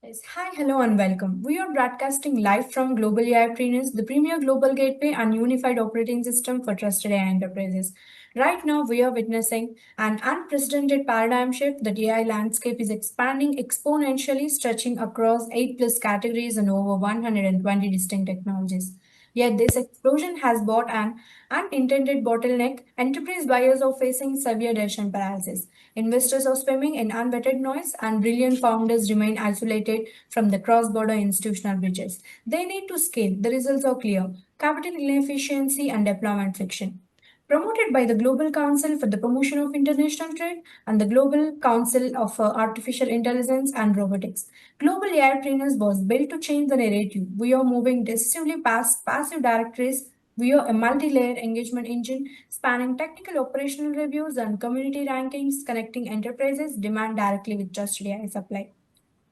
Yes. Hi, hello, and welcome. We are broadcasting live from GlobalAIPreneurs, the premier global gateway and unified operating system for trusted AI enterprises. Right now, we are witnessing an unprecedented paradigm shift. The AI landscape is expanding exponentially, stretching across 8 plus categories and over 120 distinct technologies. Yet, this explosion has brought an unintended bottleneck. Enterprise buyers are facing severe decision paralysis. Investors are swimming in unvetted noise, and brilliant founders remain isolated from the cross border institutional bridges. They need to scale. The results are clear: capital inefficiency and deployment friction. Promoted by the Global Council for the Promotion of International Trade and the Global Council of Artificial Intelligence and Robotics, Global AI Trainers was built to change the narrative. We are moving decisively past passive directories. We are a multi-layer engagement engine spanning technical operational reviews and community rankings, connecting enterprises demand directly with trusted AI supply.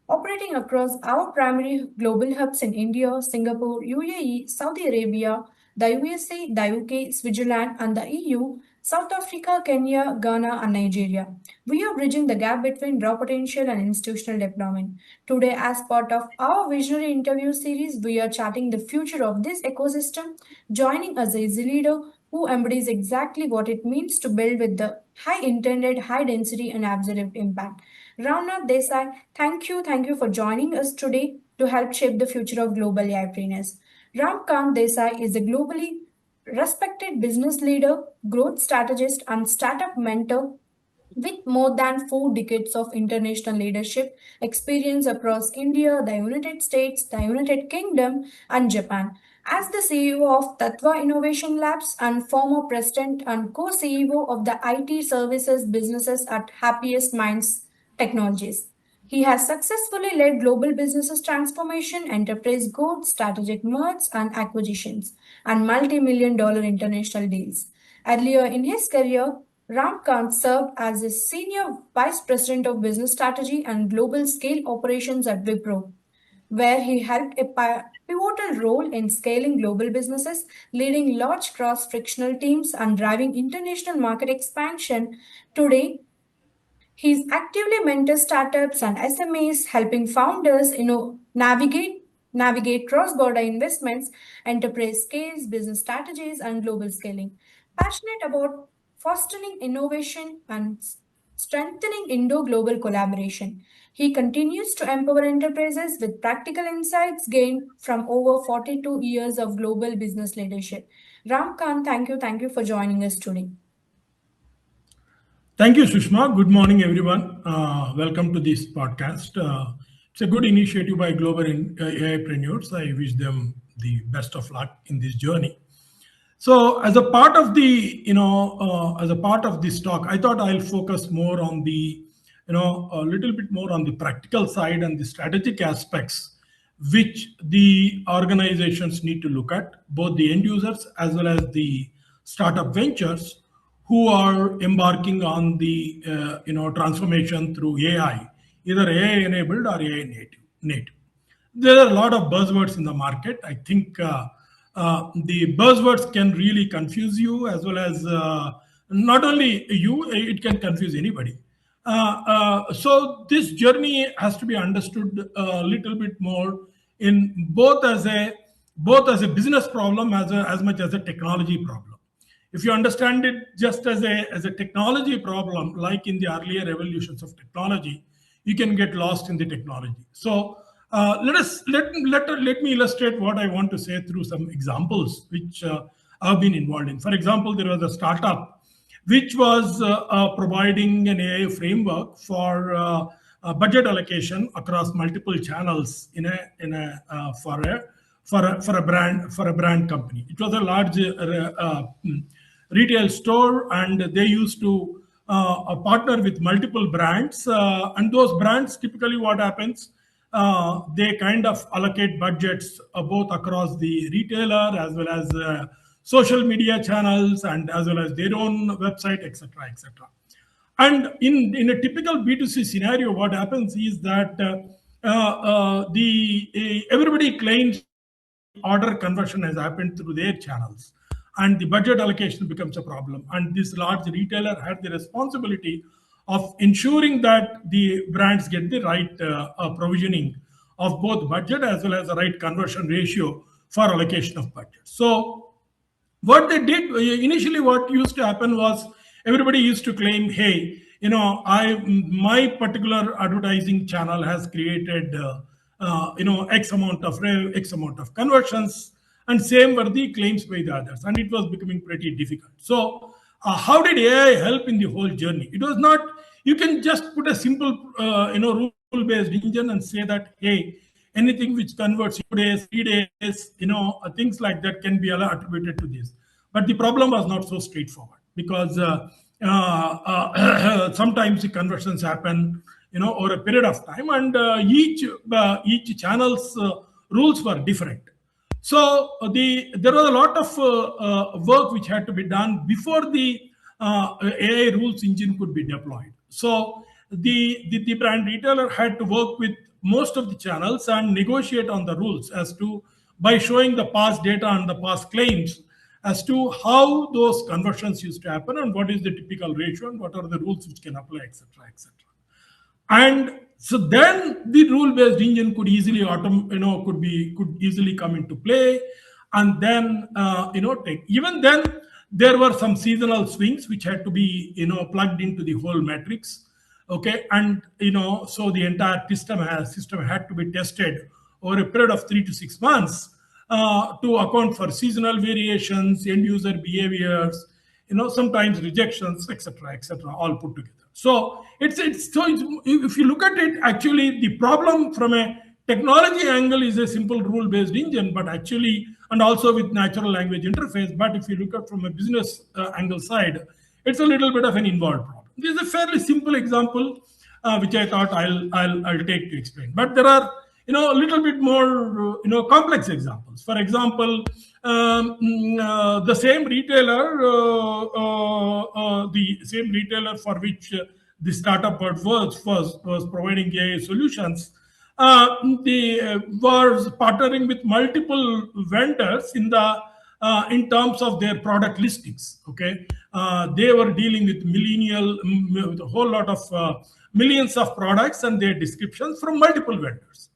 Operating across our primary global hubs in India, Singapore, UAE, Saudi Arabia, the USA, the UK, Switzerland, and the EU, South Africa, Kenya, Ghana, and Nigeria. We are bridging the gap between raw potential and institutional deployment. Today, as part of our visionary interview series, we are charting the future of this ecosystem. Joining us is a leader who embodies exactly what it means to build with the high intended, high density, and absolute impact. Ramakanth desai, thank you for joining us today to help shape the future of global AIpreneurs. Ramakanth Desai is a globally respected business leader, growth strategist, and startup mentor with more than 4 decades of international leadership experience across India, the United States, the United Kingdom, and Japan. As the CEO of Tattva Innovation Labs and former president and co CEO of the IT services businesses at Happiest Minds Technologies. He has successfully led global businesses transformation, enterprise growth, strategic mergers and acquisitions, and multi-million dollar international deals. Earlier in his career, Ramkant served as a senior vice president of business strategy and global scale operations at Wipro, where he held a pivotal role in scaling global businesses, leading large cross frictional teams, and driving international market expansion. Today, he actively mentors startups and SMEs, helping founders navigate cross-border investments, enterprise scales, business strategies, and global scaling. Passionate about fostering innovation and strengthening Indo-global collaboration, he continues to empower enterprises with practical insights gained from over 42 years of global business leadership. Ramkant, thank you for joining us today. Thank you, Sushma. Good morning, everyone. Welcome to this podcast. It's a good initiative by GlobalAIPreneurs. I wish them the best of luck in this journey. So, as a part of this talk, I thought I'll focus more on a little bit more on the practical side and the strategic aspects which the organizations need to look at, both the end users as well as the startup ventures who are embarking on the transformation through AI, either AI enabled or AI native. There are a lot of buzzwords in the market. I think the buzzwords can really confuse you, as well as not only you, it can confuse anybody. So this journey has to be understood a little bit more in both as a business problem as much as a technology problem. If you understand it just as a technology problem, like in the earlier evolutions of technology, you can get lost in the technology. So let me illustrate what I want to say through some examples which I've been involved in. For example, there was a startup which was providing an AI framework for budget allocation across multiple channels for a brand company. It was a large retail store, and they used to partner with multiple brands. And those brands, typically, what happens? They kind of allocate budgets both across the retailer as well as social media channels and as well as their own website, etc., etc. And in a typical B2C scenario, what happens is that everybody claims order conversion has happened through their channels, and the budget allocation becomes a problem. And this large retailer had the responsibility of ensuring that the brands get the right provisioning of both budget as well as the right conversion ratio for allocation of budget. So what they did initially, what used to happen was everybody used to claim, hey, my particular advertising channel has created x amount of x amount of conversions, and same were the claims by the others, and it was becoming pretty difficult. So how did AI help in the whole journey? It was not, you can just put a simple rule based engine and say that, hey, anything which converts 2 days, 3 days, things like that can be attributed to this. But the problem was not so straightforward, because sometimes the conversions happen, over a period of time, and each channel's rules were different. So there was a lot of work which had to be done before the AI rules engine could be deployed. So the brand retailer had to work with most of the channels and negotiate on the rules as to, by showing the past data and the past claims, as to how those conversions used to happen and what is the typical ratio and what are the rules which can apply, etc., etc. And so then the rule-based engine could easily could easily come into play, and then take. Even then, there were some seasonal swings which had to be plugged into the whole matrix. Okay, and so the entire system had to be tested over a period of 3 to 6 months to account for seasonal variations, end user behaviors, sometimes rejections, etc., etc., all put together. So if you look at it, actually the problem from a technology angle is a simple rule based engine, but actually, and also with natural language interface. But if you look at from a business angle side, it's a little bit of an involved problem. This is a fairly simple example, which I thought I'll take to explain. But there are a little bit more complex examples. For example, the same retailer for which the startup was providing AI solutions, they was partnering with multiple vendors in terms of their product listings. Okay, they were dealing with with a whole lot of millions of products and their descriptions from multiple vendors.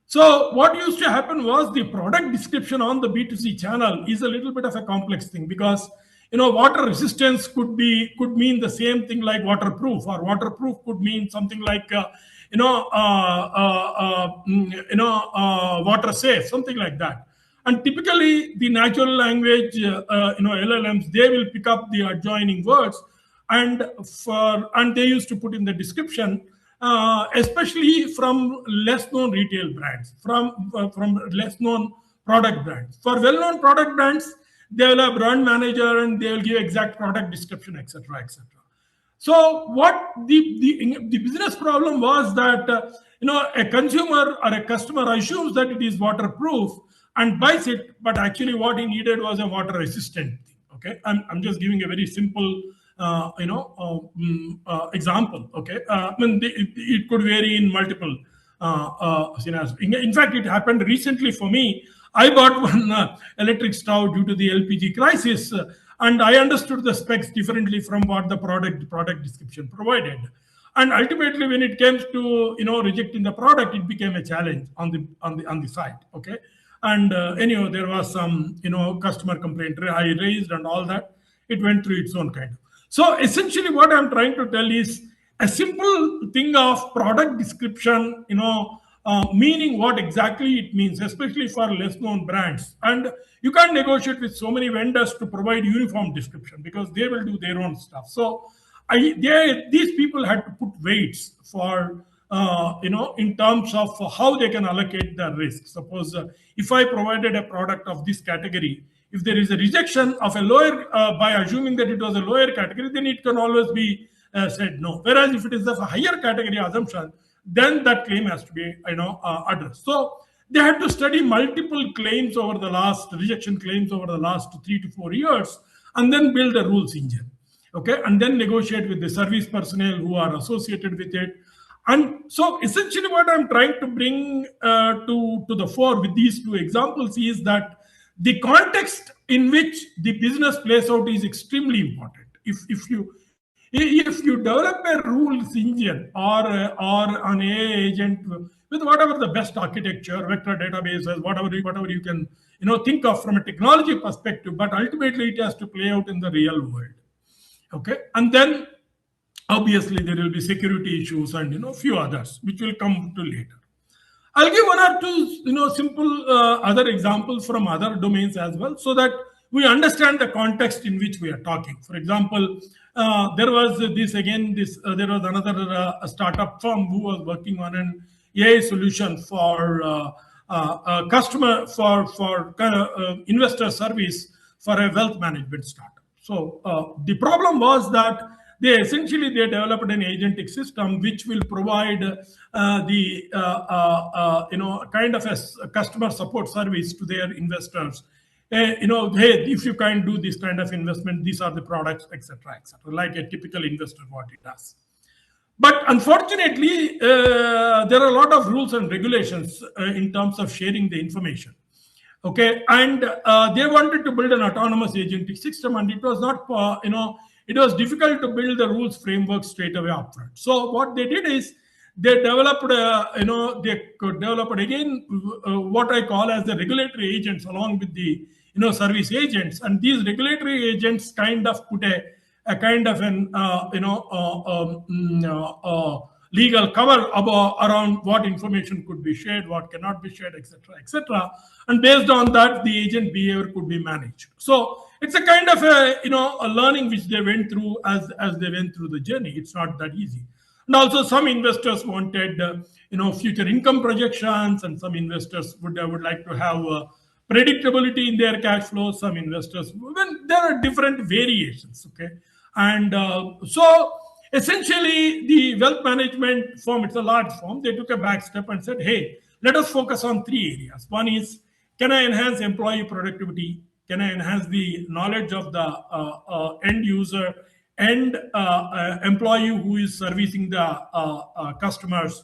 So what used to happen was, the product description on the B2C channel is a little bit of a complex thing, because water resistance could mean the same thing like waterproof, or waterproof could mean something like water safe, something like that. And typically the natural language LLMs, they will pick up the adjoining words, and they used to put in the description, especially from less known retail brands, from less known product brands. For well known product brands, they will have brand manager and they will give exact product description, etc., etc. So what the business problem was that a consumer or a customer assumes that it is waterproof and buys it, but actually what he needed was a water resistant thing. Okay, I'm just giving a very simple example. Okay, it could vary in multiple scenarios. In fact, it happened recently for me. I bought one electric stove due to the LPG crisis, and I understood the specs differently from what the product description provided. And ultimately, when it came to rejecting the product, it became a challenge on the site. Okay, and anyhow, there was some customer complaint I raised and all that. It went through its own kind of. So essentially, what I'm trying to tell is a simple thing of product description, meaning what exactly it means, especially for less known brands. And you can't negotiate with so many vendors to provide uniform description, because they will do their own stuff. So these people had to put weights for, in terms of how they can allocate the risk. Suppose if I provided a product of this category, if there is a rejection of a lower, by assuming that it was a lower category, then it can always be said no. Whereas if it is of a higher category assumption, then that claim has to be addressed. So they had to study multiple claims over the last rejection claims over the last 3 to 4 years, and then build a rules engine. Okay, and then negotiate with the service personnel who are associated with it. And so essentially what I'm trying to bring to the fore with these two examples is that the context in which the business plays out is extremely important. If If you develop a rules engine or an AI agent with whatever the best architecture, vector databases, whatever you can think of from a technology perspective, but ultimately it has to play out in the real world. Okay, and then obviously there will be security issues and few others which will come to later. I'll give one or two, simple other examples from other domains as well, so that we understand the context in which we are talking. For example, there was there was another startup firm who was working on an AI solution for customer for investor service for a wealth management startup. So the problem was that they developed an agentic system which will provide kind of a customer support service to their investors. Hey, if you can do this kind of investment, these are the products, etc., etc., like a typical investor what it does. But unfortunately, there are a lot of rules and regulations in terms of sharing the information. Okay, and they wanted to build an autonomous agentic system, and it was not, it was difficult to build the rules framework straight away upfront. So what they did is they developed, they could develop again what I call as the regulatory agents along with the service agents, and these regulatory agents kind of put a kind of an legal cover around what information could be shared, what cannot be shared, etc., etc. And based on that, the agent behavior could be managed. So it's a kind of a learning which they went through as they went through the journey. It's not that easy. And also, some investors wanted future income projections, and some investors would like to have predictability in their cash flow. Some investors, when there are different variations. Okay, and so essentially, the wealth management firm, it's a large firm, they took a back step and said, hey, let us focus on three areas. One is, can I enhance employee productivity? Can I enhance the knowledge of the end user and employee who is servicing the customers?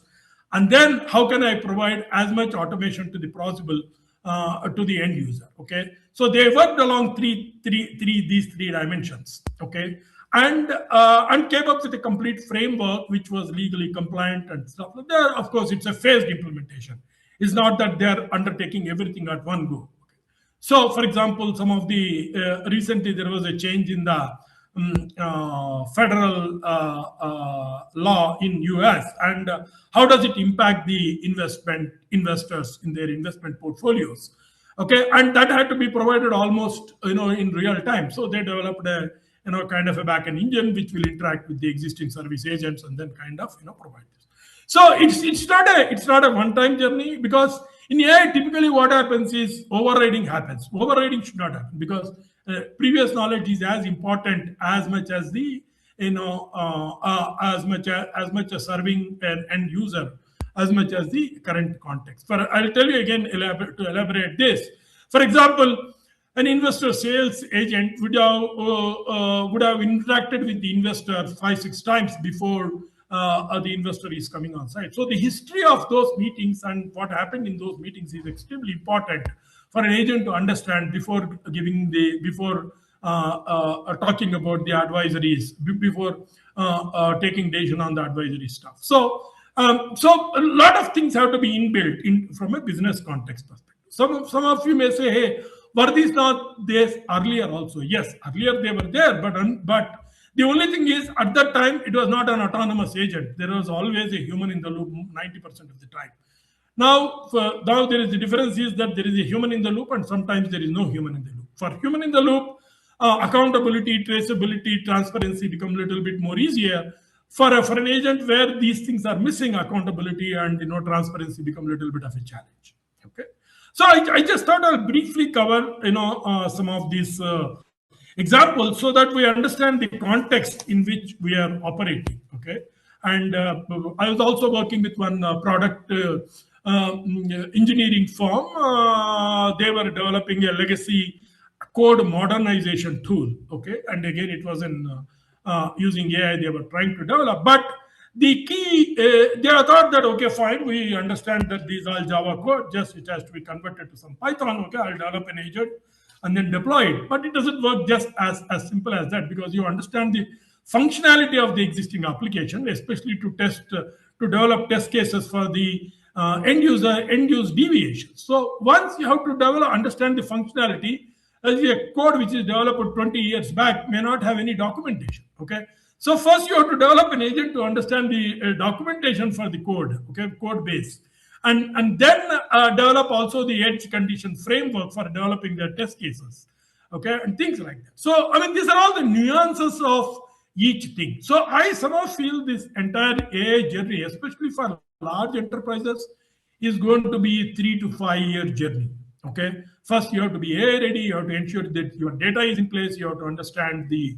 And then how can I provide as much automation to the possible to the end user? Okay, so they worked along these three dimensions. Okay, and came up with a complete framework which was legally compliant and stuff. There, of course, it's a phased implementation. It's not that they're undertaking everything at one go. So, for example, some of the recently there was a change in the federal law in US, and how does it impact the investors in their investment portfolios? Okay, and that had to be provided almost in real time. So they developed a kind of a backend engine which will interact with the existing service agents and then kind of provide this. So it's not a one-time journey, because in AI typically what happens is overriding happens. Overriding should not happen, because previous knowledge is as important as much as the as much as serving an end user, as much as the current context. I'll tell you again to elaborate this. For example, an investor sales agent would have interacted with the investor 5-6 times before the investor is coming on site. So the history of those meetings and what happened in those meetings is extremely important for an agent to understand before talking about the advisories, before taking decision on the advisory stuff. So so a lot of things have to be inbuilt in from a business context perspective. Some of you may say, hey, were these not there earlier also? Yes, earlier they were there, but the only thing is, at that time, it was not an autonomous agent. There was always a human in the loop 90% of the time. Now there is the difference is that there is a human in the loop, and sometimes there is no human in the loop. For human in the loop, accountability, traceability, transparency become a little bit more easier. For an agent where these things are missing, accountability and transparency become a little bit of a challenge. Okay. So I just thought I'll briefly cover some of these examples so that we understand the context in which we are operating. Okay, and I was also working with one product engineering firm. They were developing a legacy code modernization tool. Okay, and again it was in using AI they were trying to develop, but the key, they thought that, okay, fine, we understand that these are Java code, just it has to be converted to some Python. Okay, I'll develop an agent and then deploy it. But it doesn't work just as simple as that, because you understand the functionality of the existing application, especially to develop test cases for the end use deviations. So once you have to understand the functionality, as a code which is developed 20 years back may not have any documentation. Okay, so first you have to develop an agent to understand the documentation for the code, okay, code base, and then develop also the edge condition framework for developing the test cases, okay, and things like that. So I mean, these are all the nuances of each thing. So I somehow feel this entire AI journey, especially for large enterprises, is going to be a 3 to 5 year journey. Okay, first you have to be AI ready. You have to ensure that your data is in place. You have to understand the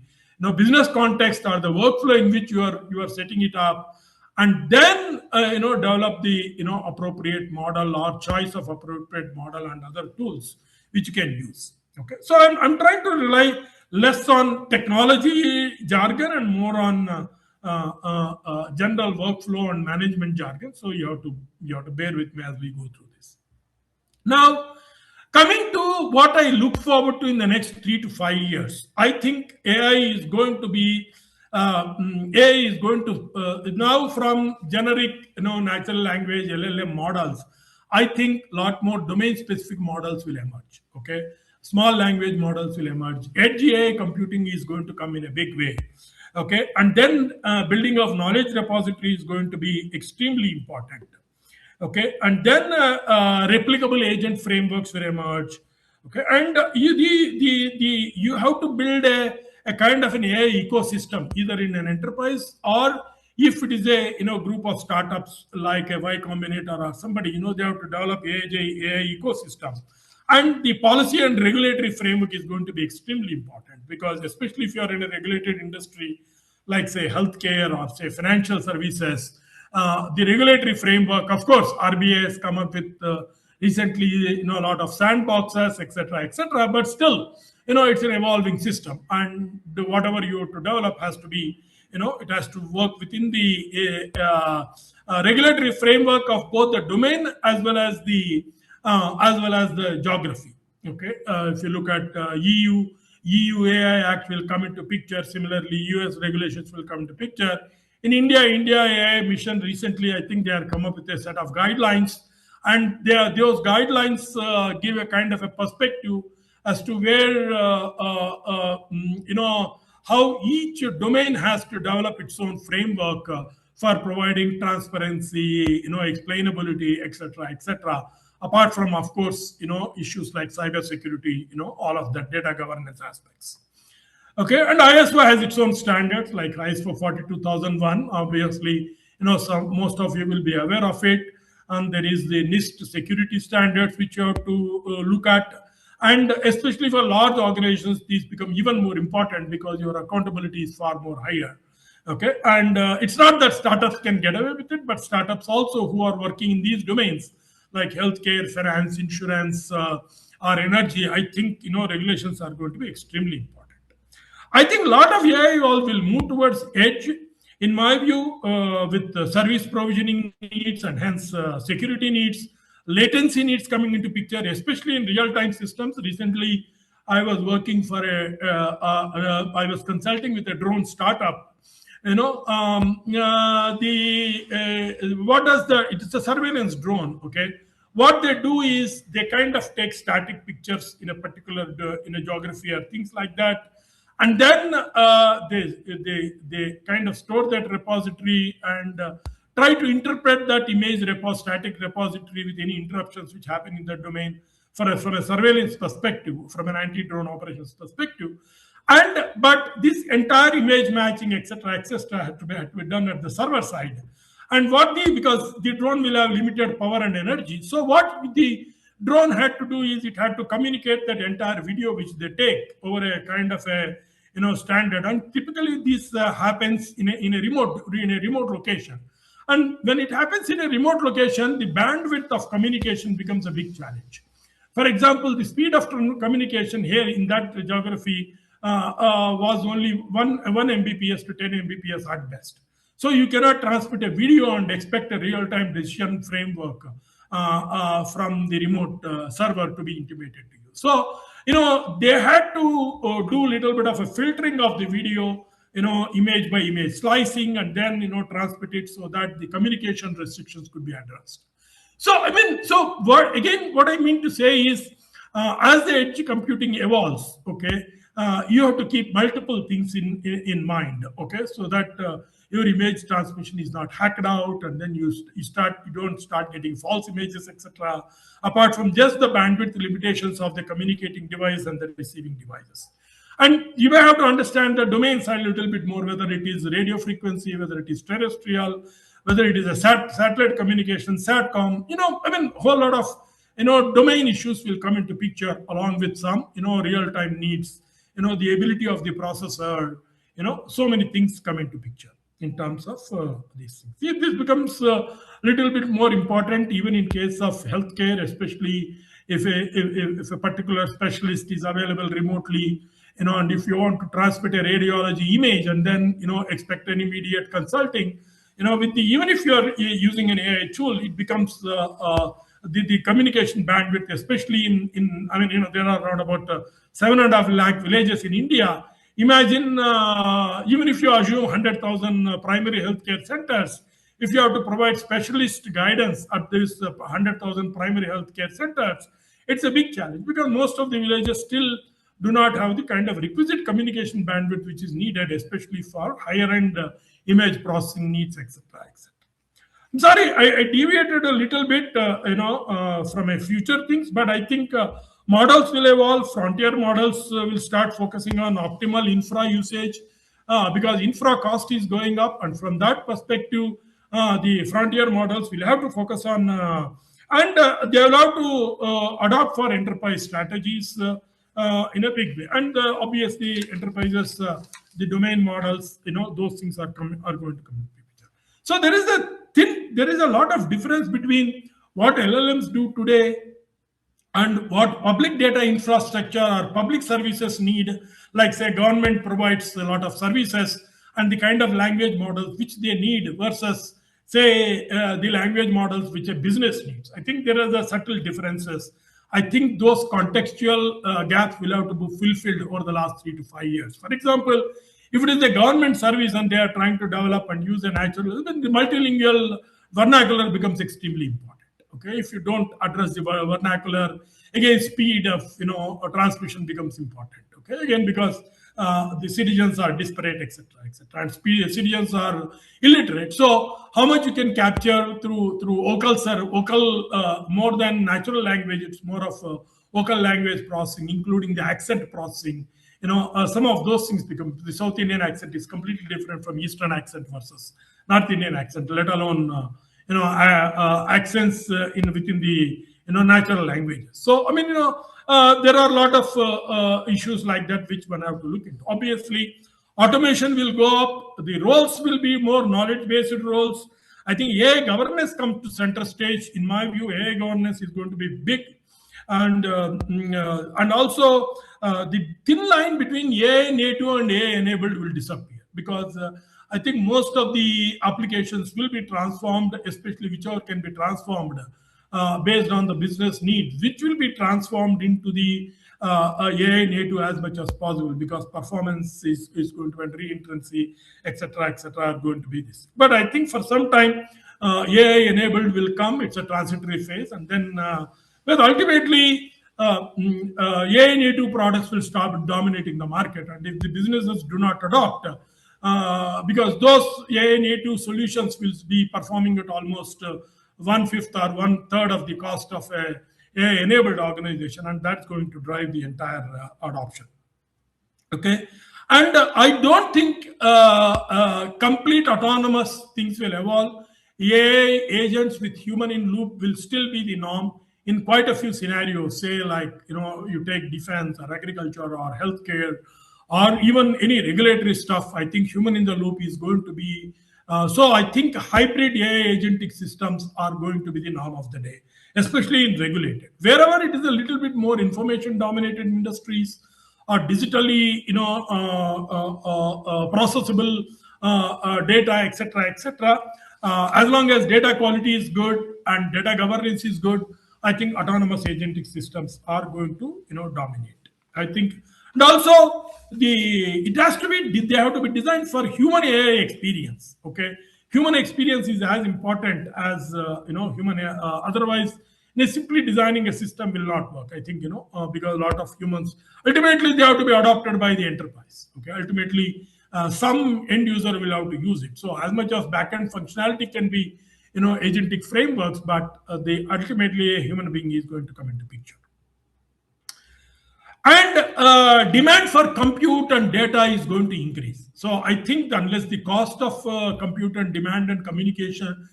business context or the workflow in which you are setting it up, and then develop the appropriate model or choice of appropriate model and other tools which you can use. Okay, so I'm trying to rely less on technology jargon and more on general workflow and management jargon. So you have to bear with me as we go through this. Now, coming to what I look forward to in the next 3 to 5 years, I think AI is going to now from generic natural language LLM models. I think a lot more domain specific models will emerge. Okay, small language models will emerge. Edge AI computing is going to come in a big way. Okay, and then building of knowledge repository is going to be extremely important. Okay, and then replicable agent frameworks will emerge. Okay, and you have to build a kind of an AI ecosystem either in an enterprise, or if it is a group of startups like a Y Combinator or somebody, they have to develop AI ecosystem. And the policy and regulatory framework is going to be extremely important, because especially if you are in a regulated industry like say healthcare or say financial services, the regulatory framework, of course, RBI has come up with recently, a lot of sandboxes, etc., but still, it's an evolving system, and whatever you have to develop has to be, it has to work within the regulatory framework of both the domain as well as the geography. Okay, if you look at EU AI Act will come into picture. Similarly, US regulations will come into picture. In India AI mission recently, I think they have come up with a set of guidelines, and those guidelines give a kind of a perspective as to where how each domain has to develop its own framework for providing transparency, explainability, etc. Apart from, of course, issues like cybersecurity, all of that data governance aspects. Okay, and ISO has its own standards like ISO 42001. Obviously, most of you will be aware of it. And there is the NIST security standards which you have to look at. And especially for large organizations, these become even more important because your accountability is far more higher. Okay, and it's not that startups can get away with it, but startups also who are working in these domains like healthcare, finance, insurance, or energy, I think regulations are going to be extremely important. I think a lot of AI will move towards edge, in my view, with service provisioning needs and hence security needs, latency needs coming into picture, especially in real-time systems. Recently, I was working for I was consulting with a drone startup. It's a surveillance drone. Okay, what they do is they kind of take static pictures in a particular in a geography or things like that, and then they kind of store that repository and try to interpret that image static repository with any interruptions which happen in that domain from a surveillance perspective, from an anti-drone operations perspective. And but this entire image matching, etc., had to be done at the server side. And because the drone will have limited power and energy, so what the drone had to do is it had to communicate that entire video which they take over a kind of a standard. And typically this happens in a remote location. And when it happens in a remote location, the bandwidth of communication becomes a big challenge. For example, the speed of communication here in that geography was only 1 Mbps to 10 Mbps at best. So you cannot transmit a video and expect a real-time decision framework from the remote server to be intimated to you. So, they had to do a little bit of a filtering of the video, image by image slicing, and then transmit it so that the communication restrictions could be addressed. So what I mean to say is, as the edge computing evolves, okay, you have to keep multiple things in mind, okay, so that your image transmission is not hacked out, and then you don't start getting false images, etc. Apart from just the bandwidth limitations of the communicating device and the receiving devices. And you may have to understand the domain side a little bit more, whether it is radio frequency, whether it is terrestrial, whether it is a satellite communication, SATCOM. Whole lot of domain issues will come into picture, along with some real-time needs. The ability of the processor. So many things come into picture in terms of these things. See, this becomes a little bit more important even in case of healthcare, especially if a particular specialist is available remotely. And if you want to transmit a radiology image and then expect an immediate consulting, even if you are using an AI tool, it becomes the communication bandwidth, especially in there are around about 7.5 lakh villages in India. Imagine, even if you assume 100,000 primary healthcare centers, if you have to provide specialist guidance at this 100,000 primary healthcare centers, it's a big challenge, because most of the villages still do not have the kind of requisite communication bandwidth which is needed, especially for higher end image processing needs, etc., etc. I'm sorry, I deviated a little bit, from a future things, but I think models will evolve. Frontier models will start focusing on optimal infra usage, because infra cost is going up, and from that perspective, the frontier models will have to focus on, and they will have to adopt for enterprise strategies in a big way. And obviously, enterprises, the domain models, those things are going to come into picture. So there is a lot of difference between what LLMs do today and what public data infrastructure or public services need. Like, say, government provides a lot of services, and the kind of language models which they need versus, say, the language models which a business needs. I think there are the subtle differences. I think those contextual gaps will have to be fulfilled over the last 3 to 5 years. For example, if it is a government service and they are trying to develop and use a natural, then the multilingual vernacular becomes extremely important. Okay, if you don't address the vernacular, again, speed of transmission becomes important. Okay, again, because the citizens are disparate, etc., etc., and citizens are illiterate. So how much you can capture through vocal more than natural language? It's more of vocal language processing, including the accent processing. Some of those things become, the South Indian accent is completely different from Eastern accent versus North Indian accent, let alone accents within the natural languages. So there are a lot of issues like that which one have to look into. Obviously, automation will go up. The roles will be more knowledge-based roles. I think AI governance comes to center stage. In my view, AI governance is going to be big, and also the thin line between AI native and AI enabled will disappear, because I think most of the applications will be transformed, especially whichever can be transformed based on the business needs, which will be transformed into the AI native as much as possible, because performance is going to, and reentrancy, etc., are going to be this. But I think for some time, AI enabled will come. It's a transitory phase, and then, but ultimately, AI native products will start dominating the market, and if the businesses do not adopt, because those AI native solutions will be performing at almost 1/5 or 1/3 of the cost of a AI-enabled organization, and that's going to drive the entire adoption. Okay, and I don't think complete autonomous things will evolve. AI agents with human in loop will still be the norm in quite a few scenarios. Say, like you take defense or agriculture or healthcare, or even any regulatory stuff. I think human in the loop is going to be. So I think hybrid AI agentic systems are going to be the norm of the day, especially in regulated. Wherever it is a little bit more information dominated industries or digitally, processable data, etc., as long as data quality is good and data governance is good, I think autonomous agentic systems are going to, dominate. I think And also it has to be, they have to be designed for human AI experience. Okay, human experience is as important as human AI. Otherwise, simply designing a system will not work. I think because a lot of humans ultimately they have to be adopted by the enterprise. Okay, ultimately some end user will have to use it. So as much as backend functionality can be agentic frameworks, but they ultimately a human being is going to come into picture. And demand for compute and data is going to increase. So I think unless the cost of compute and demand and communication,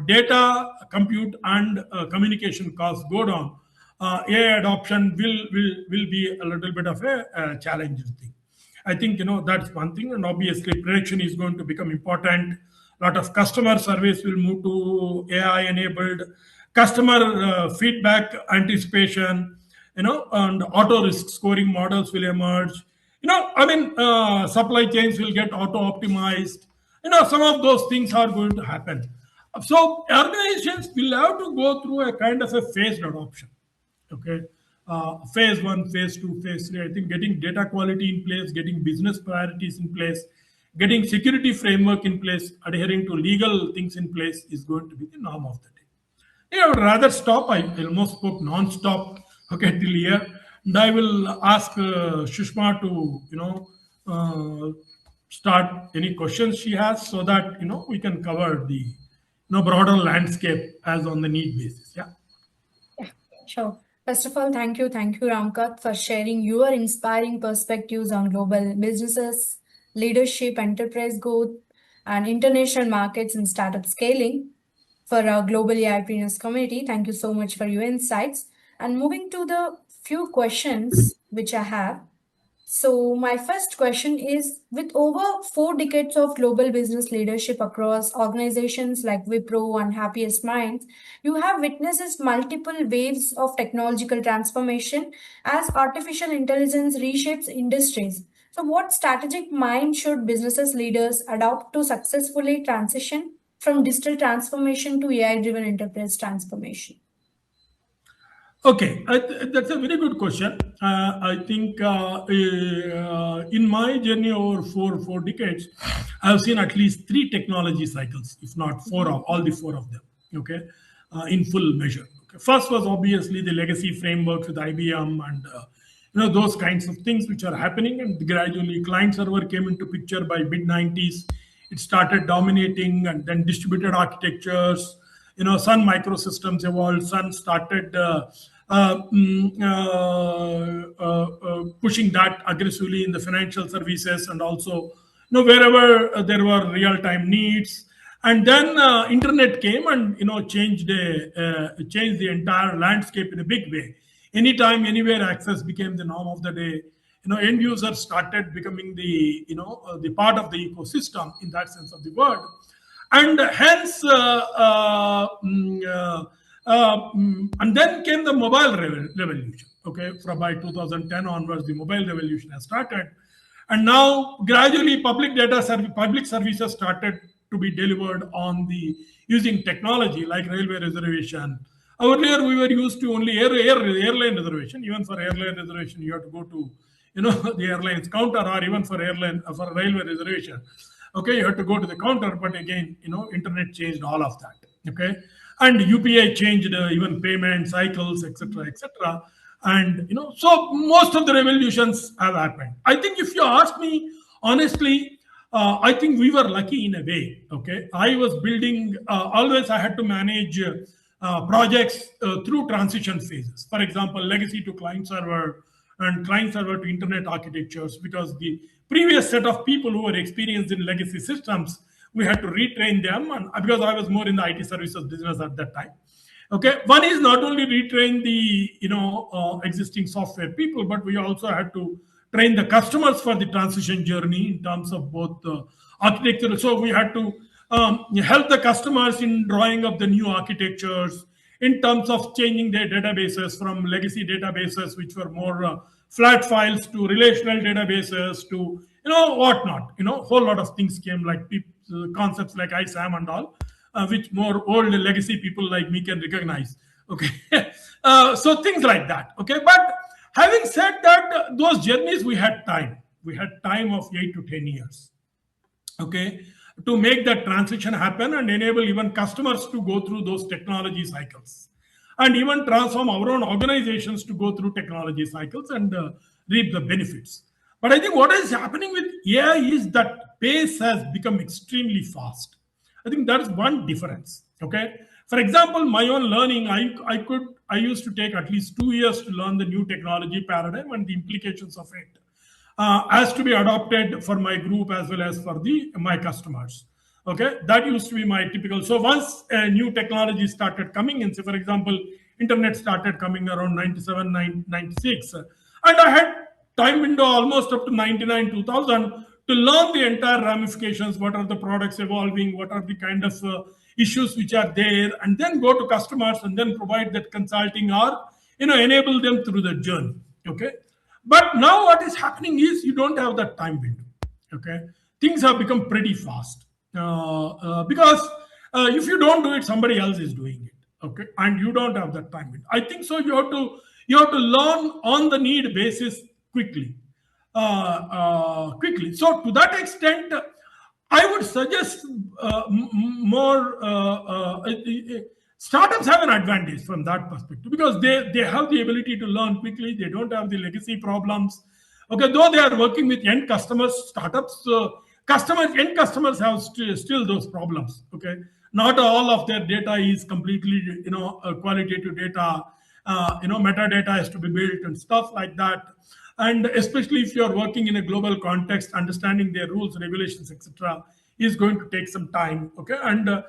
data, compute, and communication costs go down, AI adoption will be a little bit of a challenging thing. I think that's one thing, and obviously prediction is going to become important. A lot of customer service will move to AI enabled customer feedback anticipation, and auto risk scoring models will emerge. Supply chains will get auto optimized. Some of those things are going to happen. So organizations will have to go through a kind of a phased adoption. Okay, phase one, phase two, phase three. I think getting data quality in place, getting business priorities in place, getting security framework in place, adhering to legal things in place is going to be the norm of the day. I would rather stop. I almost spoke non-stop, okay, till here. And I will ask Shushma to, start any questions she has so that, we can cover the, broader landscape as on the need basis. Yeah. Yeah, sure. First of all, thank you, Ramkat, for sharing your inspiring perspectives on global businesses, leadership, enterprise growth, and international markets and startup scaling for our global AIpreneurs community. Thank you so much for your insights. And moving to the few questions which I have. So, my first question is, with over 4 decades of global business leadership across organizations like Wipro and Happiest Minds, you have witnessed multiple waves of technological transformation as artificial intelligence reshapes industries. So, what strategic mind should businesses leaders adopt to successfully transition from digital transformation to AI driven enterprise transformation? Okay, that's a very good question. I think in my journey over four decades, I've seen at least three technology cycles, if not four, of all the four of them. Okay, in full measure. Okay. First was obviously the legacy frameworks with IBM and those kinds of things which are happening, and gradually client server came into picture by mid 90s. It started dominating, and then distributed architectures. Sun Microsystems evolved. Sun started pushing that aggressively in the financial services, and also wherever there were real time needs. And then internet came and changed the entire landscape in a big way. Anytime, anywhere access became the norm of the day. End users started becoming the part of the ecosystem in that sense of the word. And hence and then came the mobile revolution. Okay, from by 2010 onwards the mobile revolution has started, and now gradually public services started to be delivered on the using technology like railway reservation. Earlier we were used to only airline reservation. Even for airline reservation you have to go to the airline's counter, or even for railway reservation, okay, you have to go to the counter. But again, internet changed all of that. Okay, and UPI changed even payment cycles, etc., etc. And so most of the revolutions have happened. I think if you ask me honestly, I think we were lucky in a way. Okay, I was building. Always, I had to manage projects through transition phases. For example, legacy to client server and client server to internet architectures, because the previous set of people who were experienced in legacy systems, we had to retrain them. And because I was more in the IT services business at that time. Okay, one is not only retrain the existing software people, but we also had to train the customers for the transition journey in terms of both architecture. So we had to help the customers in drawing up the new architectures, in terms of changing their databases from legacy databases, which were more flat files, to relational databases, to whatnot. Whole lot of things came, like concepts like ISAM and all, which more old legacy people like me can recognize. Okay, so things like that. Okay, but Having said that, those journeys we had time. We had time of 8 to 10 years, okay, to make that transition happen and enable even customers to go through those technology cycles, and even transform our own organizations to go through technology cycles and reap the benefits. But I think what is happening with AI is that pace has become extremely fast. I think that's one difference. Okay. For example, my own learning, I used to take at least 2 years to learn the new technology paradigm and the implications of it has to be adopted for my group as well as for the my customers. Okay, that used to be my typical. So once a new technology started coming in, say for example, internet started coming around 97, 96, and I had time window almost up to 99, 2000 to learn the entire ramifications. What are the products evolving? What are the kind of issues which are there, and then go to customers and then provide that consulting or enable them through the journey. Okay, but now what is happening is you don't have that time window. Okay, things have become pretty fast because if you don't do it, somebody else is doing it. Okay, and you don't have that time window. I think so. You have to learn on the need basis quickly, quickly. So to that extent, I would suggest more. Startups have an advantage from that perspective because they have the ability to learn quickly. They don't have the legacy problems. Okay, though they are working with end customers, startups, end customers have still those problems. Okay, not all of their data is completely qualitative data. Metadata has to be built and stuff like that. And especially if you're working in a global context, understanding their rules, regulations, etc., is going to take some time. Okay, and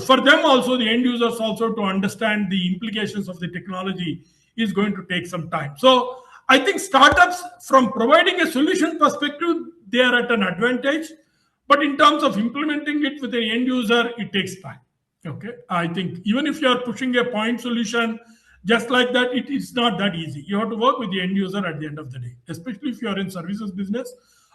for them also, the end users also, to understand the implications of the technology is going to take some time. So I think startups, from providing a solution perspective, they are at an advantage, but in terms of implementing it with the end user, it takes time. Okay, I think even if you are pushing a point solution just like that, it is not that easy. You have to work with the end user at the end of the day, especially if you are in services business,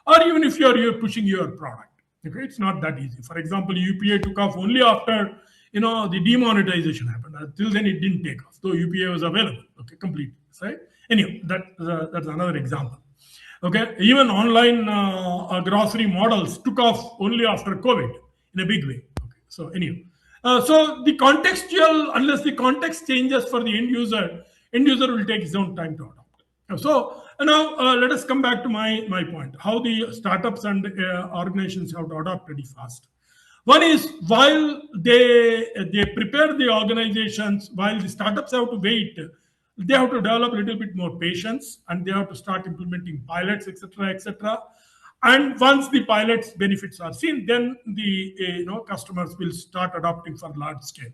or even if you're pushing your product. Okay, it's not that easy. For example, UPA took off only after the demonetization happened. Till then, it didn't take off, though UPA was available. Okay, completely. Right. Anyway, that's another example. Okay, even online grocery models took off only after COVID in a big way. Okay, so anyway, so the contextual, unless the context changes for the end user will take his own time to adopt. So now let us come back to my point: how the startups and organizations have to adopt pretty fast. One is, while they prepare the organizations, while the startups have to wait, they have to develop a little bit more patience, and they have to start implementing pilots, etc., etc. And once the pilots benefits are seen, then the customers will start adopting for large scale.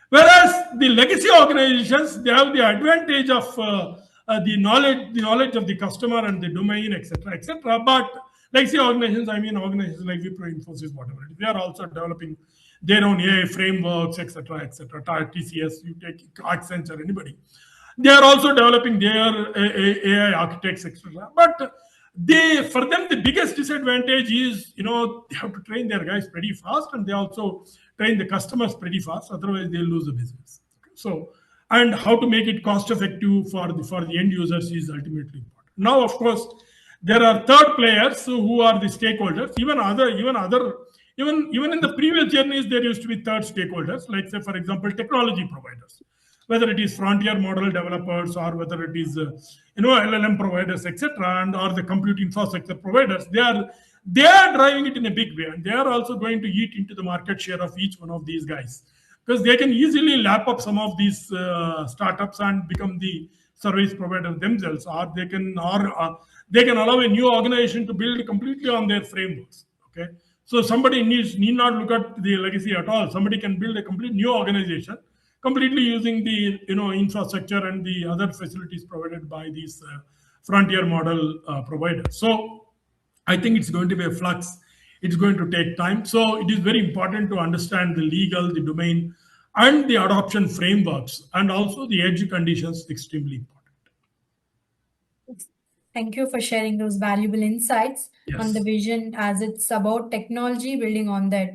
Whereas the legacy organizations, they have the advantage of the knowledge of the customer and the domain, etc., etc. But legacy organizations, I mean organizations like Wipro, Infosys, whatever it is, they are also developing their own AI frameworks, etc., etc. TCS, you take Accenture, anybody. They are also developing their AI architects, etc. But for them, the biggest disadvantage is they have to train their guys pretty fast, and they also train the customers pretty fast. Otherwise, they'll lose the business. So, and how to make it cost effective for the end users is ultimately important. Now, of course, there are third players who are the stakeholders. Even in the previous journeys, there used to be third stakeholders, like say for example, technology providers, whether it is frontier model developers or whether it is LLM providers, etc., and or the compute infrastructure providers. They are driving it in a big way, and they are also going to eat into the market share of each one of these guys, because they can easily lap up some of these startups and become the service provider themselves, or they can allow a new organization to build completely on their frameworks. Okay, so somebody need not look at the legacy at all. Somebody can build a complete new organization completely using the infrastructure and the other facilities provided by these frontier model providers. So I think it's going to be a flux. It's going to take time. So it is very important to understand the legal, the domain, and the adoption frameworks, and also the edge conditions, extremely important. Thank you for sharing those valuable insights on the Yes. vision, as it's about technology building on that.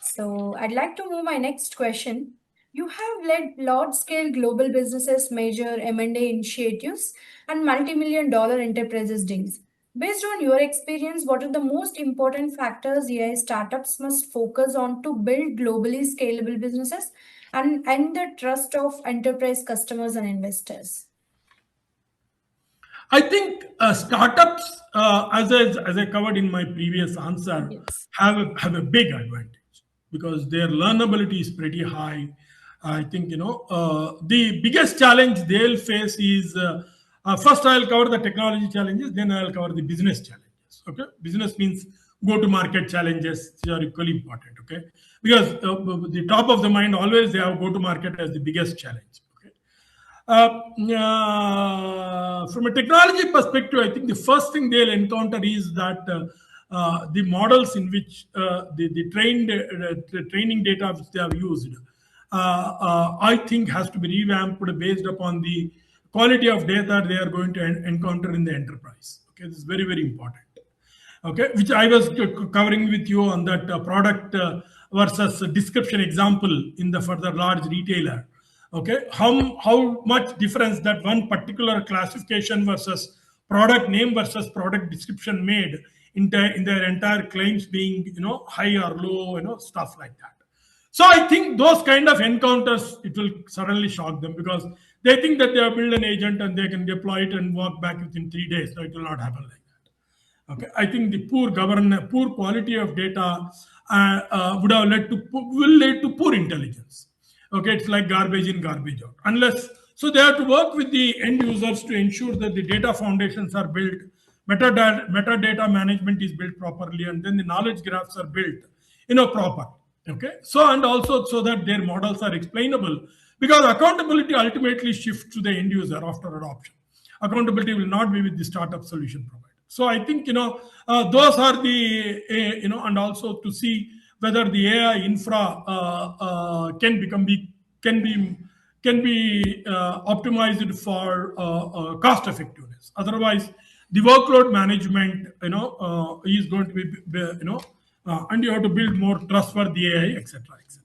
So I'd like to move my next question. You have led large-scale global businesses, major M&A initiatives, and multi-million dollar enterprises deals. Based on your experience, what are the most important factors AI startups must focus on to build globally scalable businesses and earn the trust of enterprise customers and investors? I think startups, as I covered in my previous answer, Yes. have a big advantage because their learnability is pretty high. I think the biggest challenge they'll face is first I'll cover the technology challenges, then I'll cover the business challenges. Okay, business means go to market challenges. They are equally important. Okay, because the top of the mind always they have go to market as the biggest challenge. Okay, from a technology perspective, I think the first thing they'll encounter is that the models in which the training data which they have used, I think has to be revamped based upon the quality of data they are going to encounter in the enterprise. Okay, this is very, very important. Okay, which I was covering with you on that product versus description example in the further large retailer. Okay, how much difference that one particular classification versus product name versus product description made in their entire claims being high or low, stuff like that. So I think those kind of encounters, it will suddenly shock them because they think that they have built an agent and they can deploy it and walk back within 3 days. No, it will not happen like that. Okay, I think the poor quality of data would have will lead to poor intelligence. Okay, it's like garbage in, garbage out. Unless so, they have to work with the end users to ensure that the data foundations are built, metadata management is built properly, and then the knowledge graphs are built, proper. Okay, so and also so that their models are explainable because accountability ultimately shifts to the end user after adoption. Accountability will not be with the startup solution provider. So I think those are the and also to see whether the AI infra can be optimized for cost effectiveness. Otherwise, the workload management is going to and you have to build more trustworthy AI, etc., etc.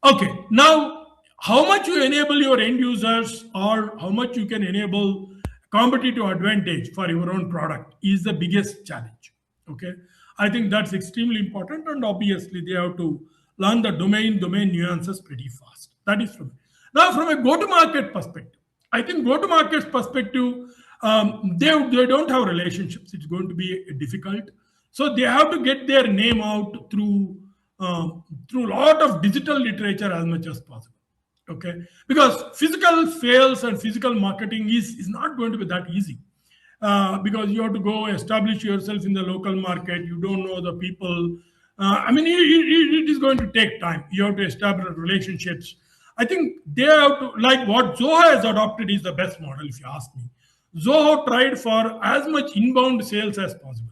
Okay, now how much you enable your end users or how much you can enable competitive advantage for your own product is the biggest challenge. Okay, I think that's extremely important, and obviously they have to learn the domain nuances pretty fast. That is from now from a go-to-market perspective. I think go-to-market perspective, they don't have relationships. It's going to be difficult, so they have to get their name out through a lot of digital literature as much as possible. Okay, because physical sales and physical marketing is not going to be that easy. Because you have to go establish yourself in the local market. You don't know the people. I mean, it is going to take time. You have to establish relationships. I think they have to, like what Zoho has adopted is the best model, if you ask me. Zoho tried for as much inbound sales as possible.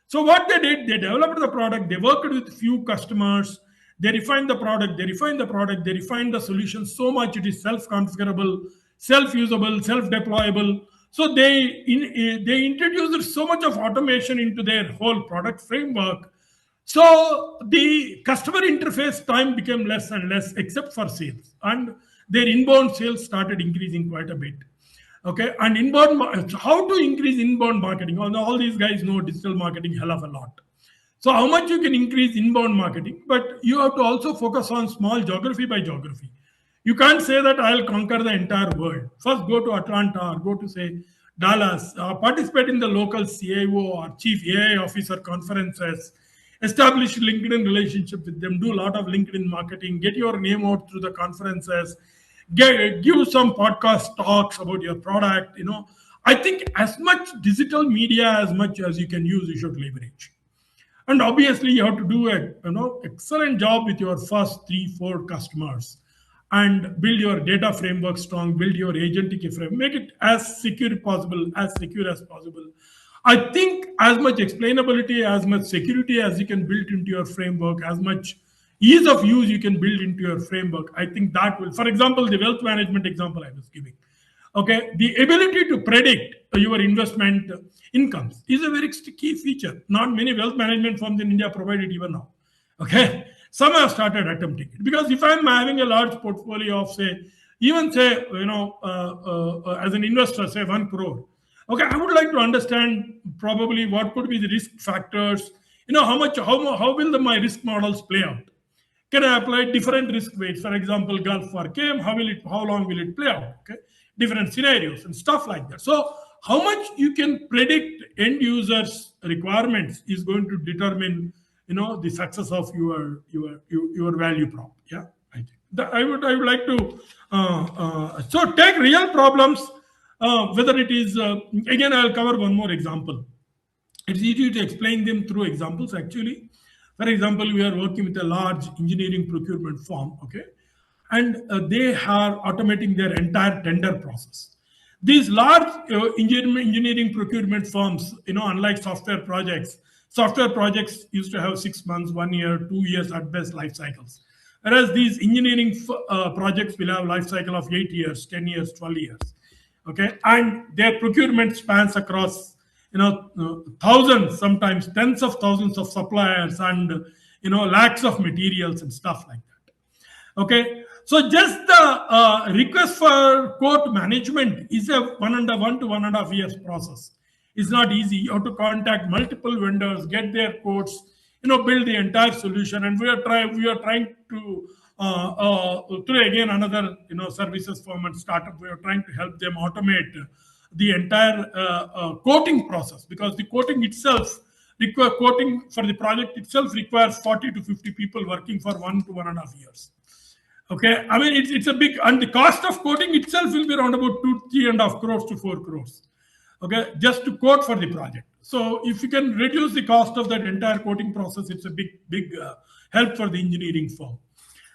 So what they did, they developed the product, they worked with few customers, they refined the product, they refined the solution so much it is self-configurable, self-usable, self-deployable. So they introduced so much of automation into their whole product framework. So the customer interface time became less and less, except for sales, and their inbound sales started increasing quite a bit. Okay, and how to increase inbound marketing? All these guys know digital marketing hell of a lot. So how much you can increase inbound marketing, but you have to also focus on small geography by geography. You can't say that I'll conquer the entire world. First, go to Atlanta or go to say Dallas, participate in the local CIO or chief AI officer conferences, establish LinkedIn relationship with them, do a lot of LinkedIn marketing, get your name out through the conferences, give some podcast talks about your product. I think as much digital media as much as you can use, you should leverage. And obviously you have to do a excellent job with your first 3 4 customers and build your data framework strong, build your agentic framework, make it as secure as possible. I think as much explainability, as much security as you can build into your framework, as much ease of use you can build into your framework, I think that will, for example, the wealth management example I was giving. Okay, the ability to predict your investment incomes is a very key feature. Not many wealth management firms in India provide it even now. Okay, Some have started attempting it, because if I'm having a large portfolio of, say, even say, as an investor, say 1 crore. Okay, I would like to understand probably what could be the risk factors. How will my risk models play out? Can I apply different risk weights? For example, Gulf War came. How long will it play out? Okay, different scenarios and stuff like that. So, how much you can predict end users' requirements is going to determine, the success of your value prop. Yeah, I think I would like to so take real problems. Whether it is again, I'll cover one more example. It's easy to explain them through examples, actually. For example, we are working with a large engineering procurement firm, okay, and they are automating their entire tender process. These large engineering procurement firms, unlike software projects used to have 6 months, 1 year, 2 years at best life cycles. Whereas these engineering projects will have life cycle of 8 years, 10 years, 12 years. Okay, and their procurement spans across thousands, sometimes tens of thousands of suppliers, and lakhs of materials and stuff like that. Okay, so just the request for quote management is a 1 to 1.5 years process. It's not easy. You have to contact multiple vendors, get their quotes, build the entire solution. And we are trying to through again another services firm and startup, we are trying to help them automate the entire quoting process, because the quoting for the project itself requires 40 to 50 people working for 1 to 1.5 years. Okay, I mean it's a big, and the cost of quoting itself will be around about 3.5 crores to 4 crores. Okay, just to quote for the project. So if you can reduce the cost of that entire quoting process, it's a big help for the engineering firm.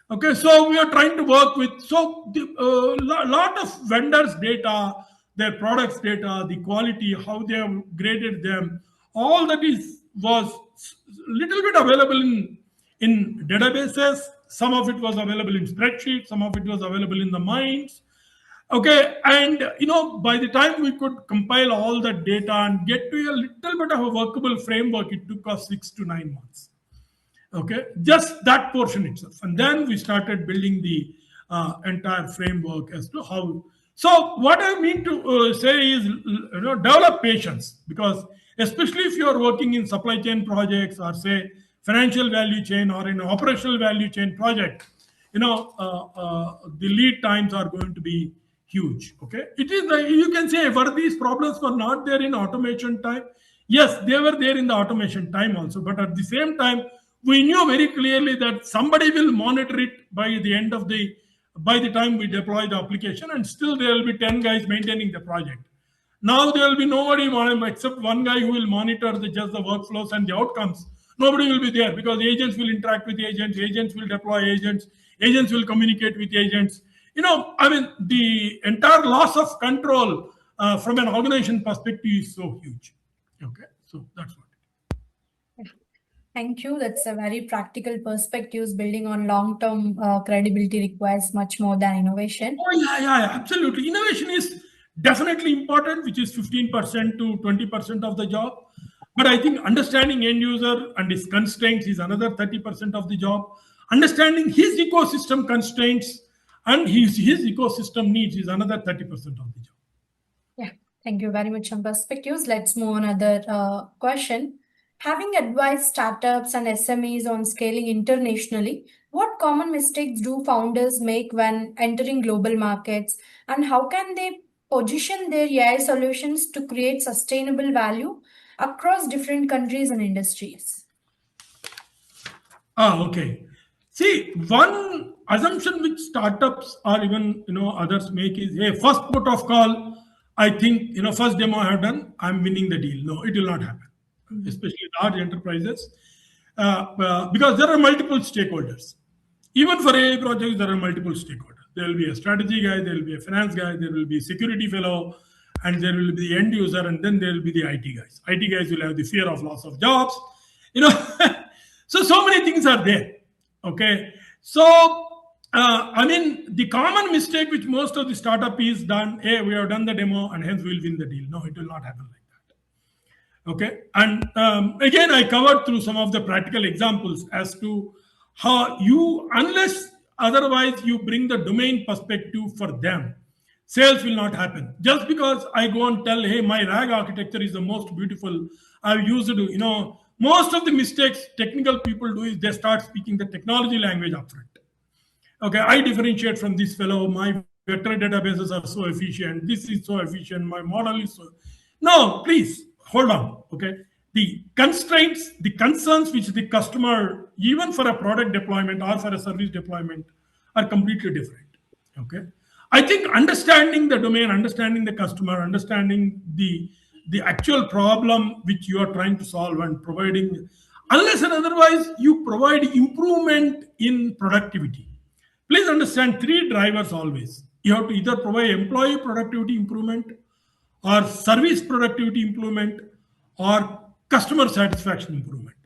Okay, so we are trying to work with lot of vendors' data, their products data, the quality, how they have graded them, all that was little bit available in databases. Some of it was available in spreadsheets, some of it was available in the minds. Okay, and by the time we could compile all that data and get to a little bit of a workable framework, it took us 6 to 9 months. Okay, just that portion itself, and then we started building the entire framework as to how. So what I mean to say is, develop patience, because especially if you are working in supply chain projects, or say financial value chain, or in operational value chain project, the lead times are going to be huge. Okay, it is you can say, were these problems were not there in automation time? Yes, they were there in the automation time also, but at the same time, we knew very clearly that somebody will monitor it by the time we deploy the application, and still there will be 10 guys maintaining the project. Now there will be nobody except one guy who will monitor just the workflows and the outcomes. Nobody will be there, because agents will interact with agents will deploy agents will communicate with agents. I mean, the entire loss of control from an organization perspective is so huge. Okay, so that's what. Thank you. That's a very practical perspective. Building on long-term credibility requires much more than innovation. Oh, yeah, absolutely. Innovation is definitely important, which is 15% to 20% of the job. But I think understanding end user and his constraints is another 30% of the job. Understanding his ecosystem constraints and his ecosystem needs is another 30% of the job. Yeah, thank you very much on perspectives. Let's move on another question. Having advised startups and SMEs on scaling internationally, what common mistakes do founders make when entering global markets, and how can they position their AI solutions to create sustainable value across different countries and industries? Okay. See, one assumption which startups or even others make is, hey, first port of call, I think first demo I have done, I'm winning the deal. No, it will not happen, especially large enterprises, because there are multiple stakeholders. Even for AI projects, there are multiple stakeholders. There will be a strategy guy, there will be a finance guy, there will be a security fellow, and there will be the end user, and then there will be the IT guys. IT guys will have the fear of loss of jobs. So many things are there. Okay, so I mean, the common mistake which most of the startup is done, hey, we have done the demo and hence we'll win the deal. No, it will not happen like that. Okay, and again, I covered through some of the practical examples as to How you, unless otherwise you bring the domain perspective for them, sales will not happen. Just because I go and tell, hey, my RAG architecture is the most beautiful, I've used it, most of the mistakes technical people do is they start speaking the technology language upfront. Okay, I differentiate from this fellow, my vector databases are so efficient, this is so efficient, my model is so. No, please hold on. Okay, the constraints, the concerns which the customer, even for a product deployment or for a service deployment, are completely different. Okay, I think understanding the domain, understanding the customer, understanding the actual problem which you are trying to solve and providing, unless and otherwise you provide improvement in productivity. Please understand three drivers always. You have to either provide employee productivity improvement, or service productivity improvement, or customer satisfaction improvement,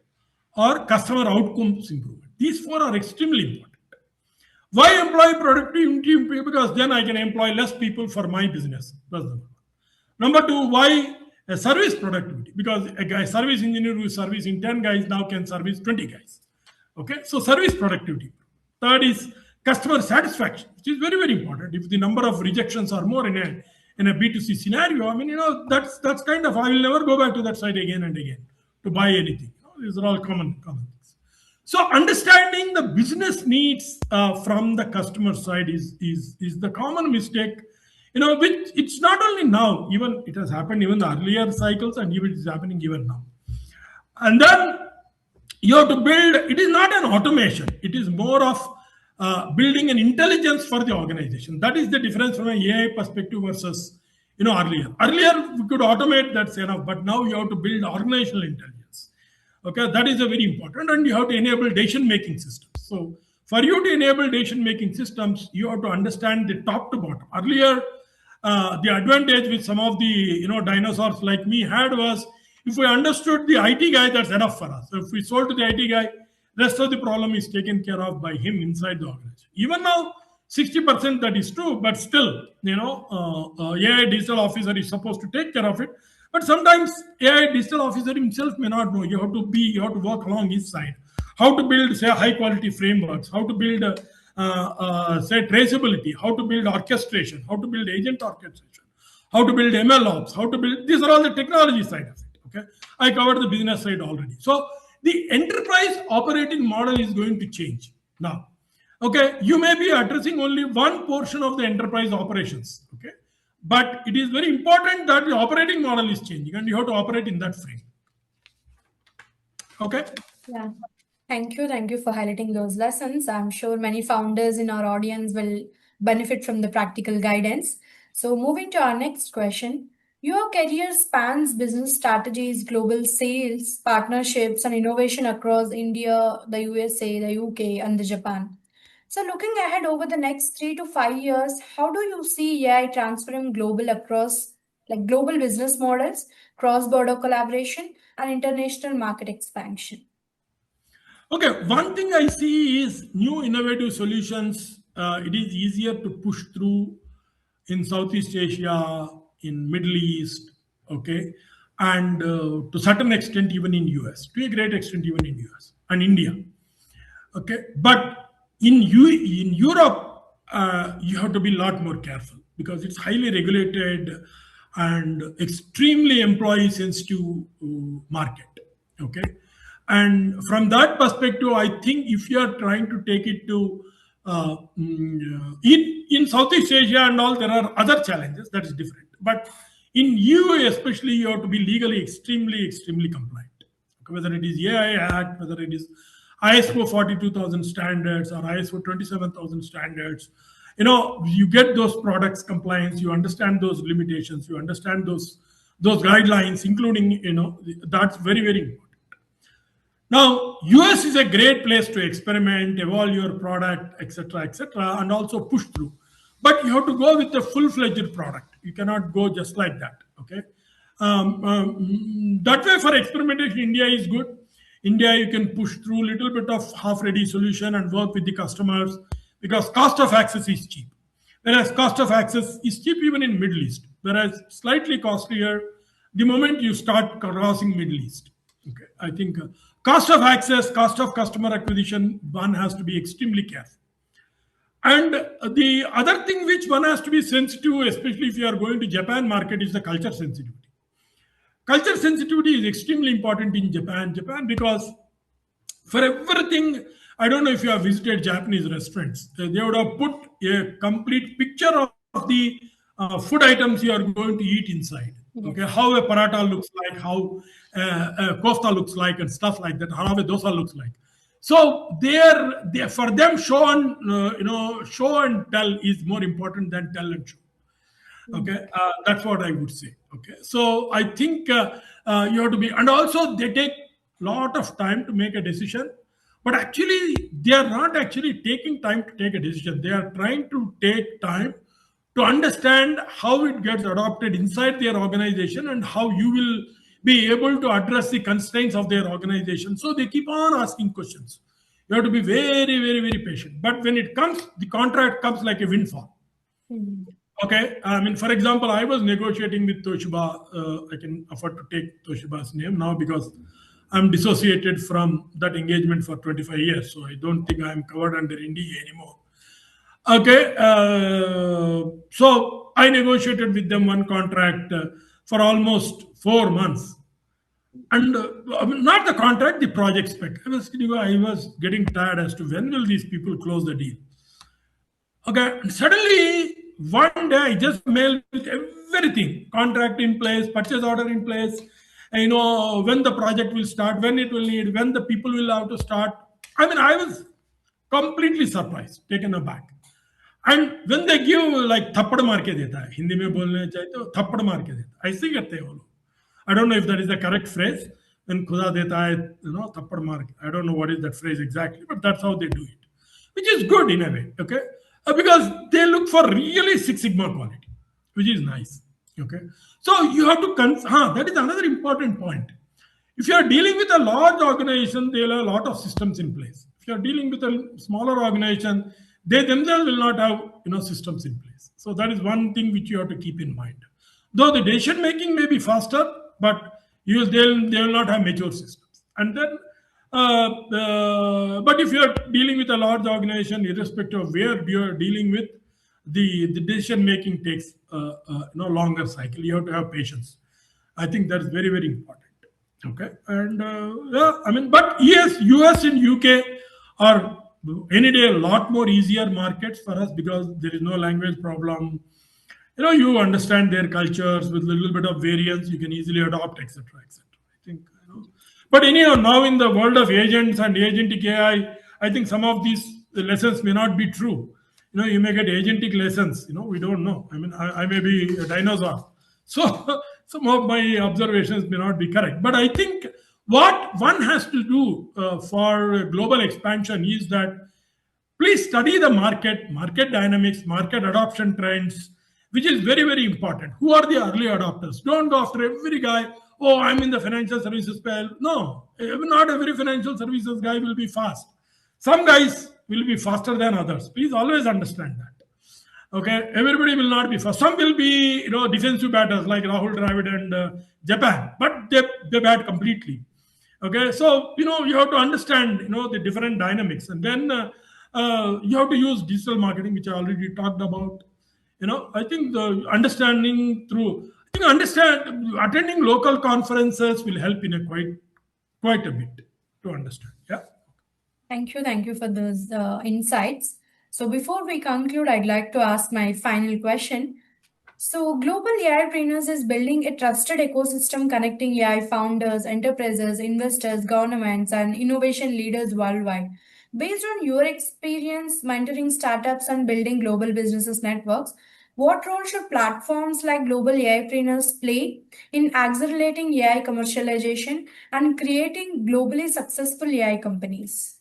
or customer outcomes improvement. These four are extremely important. Why employee productivity improvement? Because then I can employ less people for my business. That's the number two. Why a service productivity? Because a guy, service engineer who is servicing 10 guys now can service 20 guys. Okay, so service productivity. Third is customer satisfaction, which is very, very important. If the number of rejections are more in a B2C scenario, I mean, that's kind of, I will never go back to that site again and again to buy anything. These are all common things. So understanding the business needs from the customer side is the common mistake, which it's not only now, even it has happened even the earlier cycles, and even it's happening even now. And then you have to build, it is not an automation, it is more of building an intelligence for the organization. That is the difference from an AI perspective versus earlier we could automate, that's enough, but now you have to build organizational intelligence. Okay, that is a very important, and you have to enable decision making systems. So for you to enable decision making systems, you have to understand the top to bottom. Earlier, the advantage which some of the dinosaurs like me had was, if we understood the IT guy, that's enough for us. So if we sold to the IT guy, rest of the problem is taken care of by him inside the organization. Even now, 60% that is true, but still, AI digital officer is supposed to take care of it. But sometimes AI digital officer himself may not know. You have to work along his side. How to build, say, high quality frameworks, how to build, say, traceability, how to build orchestration, how to build agent orchestration, how to build ML ops, how to build, these are all the technology side of it. Okay, I covered the business side already. So the enterprise operating model is going to change now. Okay, you may be addressing only one portion of the enterprise operations. Okay, but it is very important that the operating model is changing, and you have to operate in that frame. Okay. Yeah. Thank you. Thank you for highlighting those lessons. I'm sure many founders in our audience will benefit from the practical guidance. So, moving to our next question. Your career spans business strategies, global sales, partnerships, and innovation across India, the USA, the UK, and the Japan. So, looking ahead over the next 3 to 5 years, how do you see AI transferring global across like global business models, cross-border collaboration, and international market expansion? Okay, one thing I see is new innovative solutions. It is easier to push through in Southeast Asia, in Middle East, okay, and to certain extent even in US, to a great extent even in US and India, okay. But in Europe, you have to be a lot more careful because it's highly regulated and extremely employee sensitive market, okay. And from that perspective, I think if you are trying to take it to in Southeast Asia and all, there are other challenges that is different. But in EU especially, you have to be legally extremely compliant. Whether it is AI Act, whether it is ISO 42,000 standards or ISO 27,000 standards, you get those products compliance, you understand those limitations, you understand those guidelines, including, that's very important. Now, US is a great place to experiment, evolve your product, etc., and also push through. But you have to go with a full-fledged product. You cannot go just like that. Okay. That way, for experimentation, India is good. India, you can push through a little bit of half-ready solution and work with the customers because cost of access is cheap. Whereas cost of access is cheap even in Middle East. Whereas slightly costlier the moment you start crossing Middle East. Okay, I think cost of access, cost of customer acquisition, one has to be extremely careful. And the other thing which one has to be sensitive, especially if you are going to Japan market, is the culture sensitivity. Culture sensitivity is extremely important in Japan, because for everything, I don't know if you have visited Japanese restaurants, they would have put a complete picture of the food items you are going to eat inside. Okay, Yes. how a paratha looks like, how kofta looks like, and stuff like that. How a dosa looks like. So they for them, show and tell is more important than tell and show. Mm. Okay, that's what I would say. Okay, so I think you have to be, and also they take lot of time to make a decision, but actually they are not actually taking time to take a decision. They are trying to take time to understand how it gets adopted inside their organization, and how you will be able to address the constraints of their organization. So they keep on asking questions. You have to be very, very, very patient. But when it comes, the contract comes like a windfall. Mm. Okay, I mean, for example, I was negotiating with Toshiba. I can afford to take Toshiba's name now because I'm dissociated from that engagement for 25 years. So I don't think I'm covered under NDA anymore. Okay, so I negotiated with them one contract for almost 4 months. And I mean, not the contract, the project spec. I was getting tired as to when will these people close the deal. Okay, and suddenly one day I just mailed with everything, contract in place, purchase order in place, and, when the project will start, when it will need, when the people will have to start. I mean, I was completely surprised, taken aback. And when they give like थप्पड़ मार के देता है, हिंदी में बोलने चाहिए तो थप्पड़ मार के देता है, ऐसे ही करते हैं वो लोग. I don't know if that is the correct phrase. When खुदा देता है, थप्पड़ मार के. I don't know what is that phrase exactly, but that's how they do it, which is good in a way. Okay, because they look for really Six Sigma quality, which is nice. Okay, so you have to that is another important point. If you are dealing with a large organization, there are a lot of systems in place. If you are dealing with a smaller organization, they themselves will not have systems in place. So that is one thing which you have to keep in mind. Though the decision making may be faster, but they will not have mature systems. And then, but if you are dealing with a large organization, irrespective of where you are dealing with, the decision making takes longer cycle. You have to have patience. I think that's very, very important. Okay, and yeah, I mean, but yes, US and UK are any day a lot more easier markets for us because there is no language problem. You understand their cultures with a little bit of variance, you can easily adopt, etc., etc. I think, but anyhow, now in the world of agents and agentic AI, I think some of these lessons may not be true. You may get agentic lessons. We don't know. I mean, I may be a dinosaur, so some of my observations may not be correct. But I think what one has to do for global expansion is that please study the market dynamics, market adoption trends, which is very, very important. Who are the early adopters? Don't go after every guy. Oh, I'm in the financial services pale. No, not every financial services guy will be fast. Some guys will be faster than others. Please always understand that. Okay, everybody will not be fast. Some will be, defensive batters like Rahul Dravid and Japan, but they bat completely. Okay, so you have to understand the different dynamics, and then you have to use digital marketing, which I already talked about. I think the understanding through I think understand attending local conferences will help in a quite a bit to understand. Yeah. Thank you for those insights. So before we conclude, I'd like to ask my final question. So, Global AIpreneurs is building a trusted ecosystem connecting AI founders, enterprises, investors, governments, and innovation leaders worldwide. Based on your experience mentoring startups and building global businesses networks, what role should platforms like Global AIpreneurs play in accelerating AI commercialization and creating globally successful AI companies?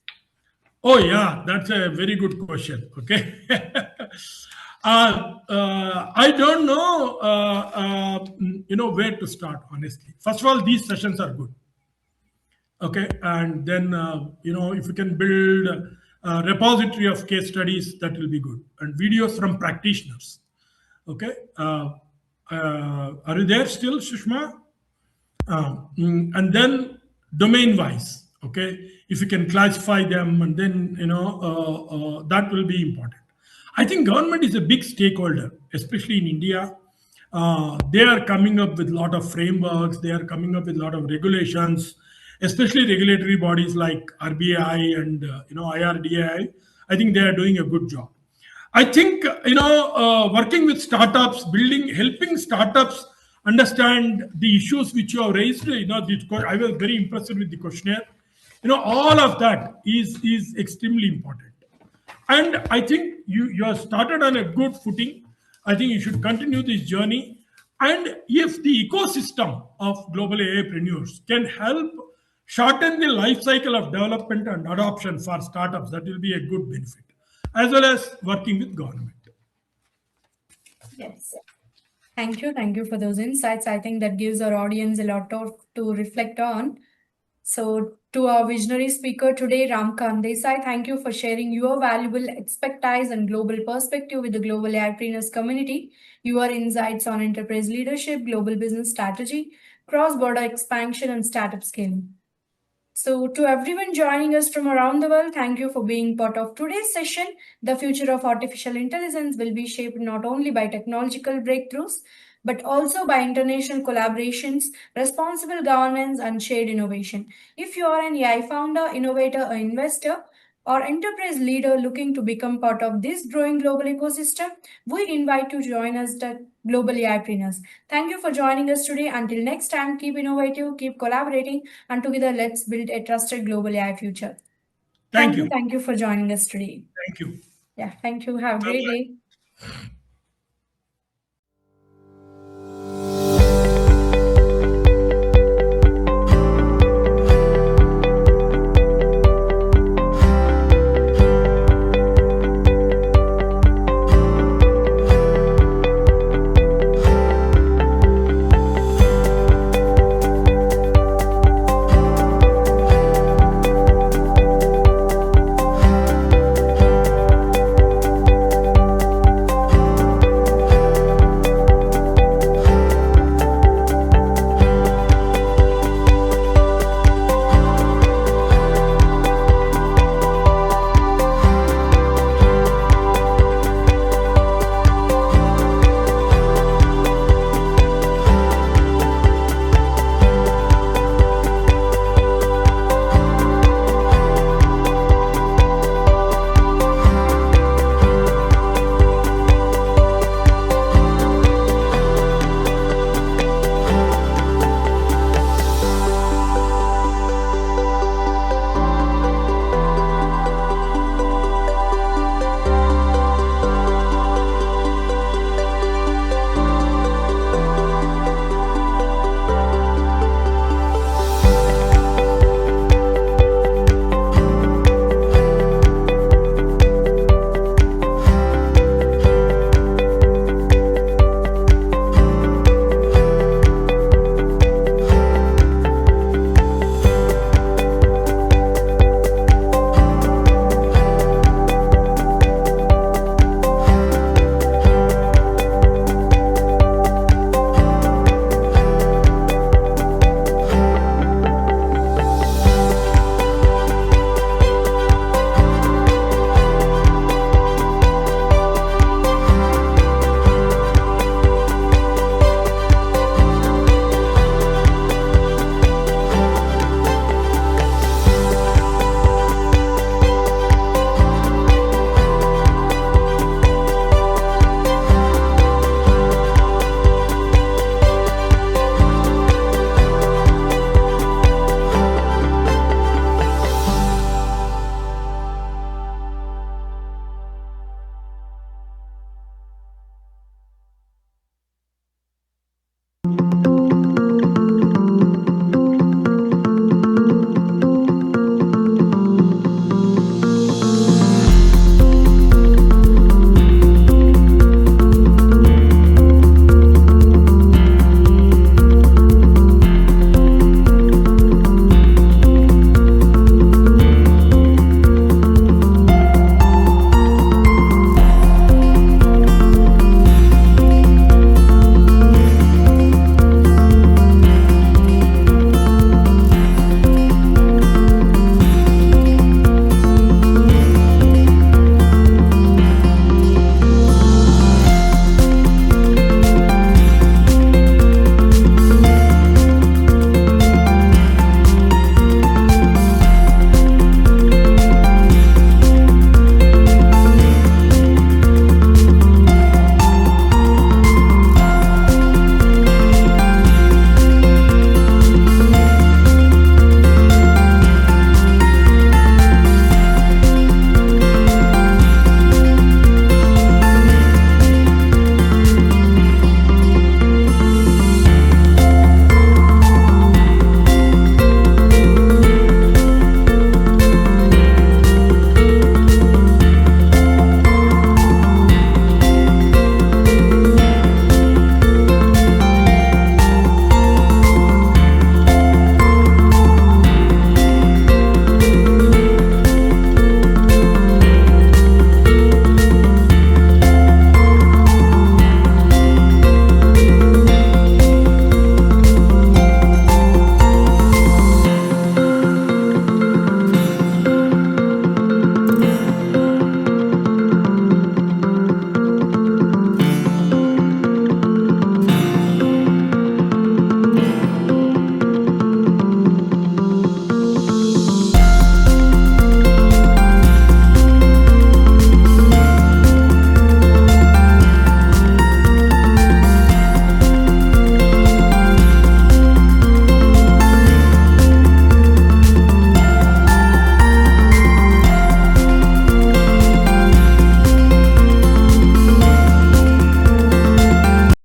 Oh yeah, that's a very good question. Okay. I don't know, where to start. Honestly, first of all, these sessions are good. Okay, and then if you can build a repository of case studies, that will be good, and videos from practitioners. Okay, are you there still, Sushma? And then domain wise. Okay, if you can classify them, and then that will be important. I think government is a big stakeholder, especially in India. They are coming up with a lot of frameworks. They are coming up with a lot of regulations, especially regulatory bodies like RBI and IRDAI. I think they are doing a good job. I think working with startups, helping startups understand the issues which you have raised. I was very impressed with the questionnaire. All of that is extremely important. And I think you have started on a good footing. I think you should continue this journey. And if the ecosystem of global AIpreneurs can help shorten the life cycle of development and adoption for startups, that will be a good benefit, as well as working with government. Yes. Thank you. Thank you for those insights. I think that gives our audience a lot to reflect on. So, to our visionary speaker today, Ramakanth desai, thank you for sharing your valuable expertise and global perspective with the global AIpreneurs community. Your insights on enterprise leadership, global business strategy, cross-border expansion, and startup scaling. So, to everyone joining us from around the world, thank you for being part of today's session. The future of artificial intelligence will be shaped not only by technological breakthroughs, but also by international collaborations, responsible governance, and shared innovation. If you are an AI founder, innovator, or investor, or enterprise leader looking to become part of this growing global ecosystem, we invite you to join us at Global AIpreneurs. Thank you for joining us today. Until next time, keep innovative, keep collaborating, and together let's build a trusted global AI future. Thank you. Thank you for joining us today. Thank you. Yeah, thank you. Have a great Bye-bye. day.